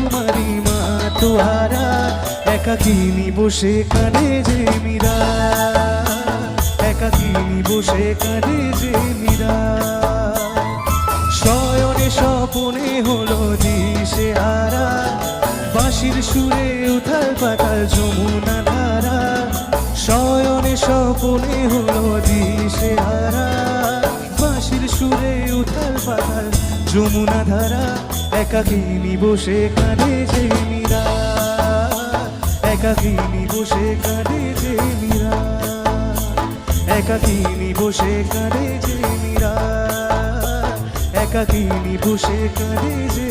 তোমারি মা তোহারা, একাকিনী বসে কাঁদে যে মীরা, একাকিনী বসে কাঁদে যে মীরা। শয়নে স্বপনে হলো দিশে হারা, বাঁশির সুরে উথাল পাতাল যমুনা ধারা। শয়নে স্বপনে হলো দিশে হারা, বাঁশির সুরে উথাল পাতাল যমুনা ধারা। একাকিনী বসে কাঁদে যে মীরা, একাকিনী বসে কাঁদে যে মীরা, একাকিনী বসে কাঁদে যে মীরা, একাকিনী বসে কাঁদে যে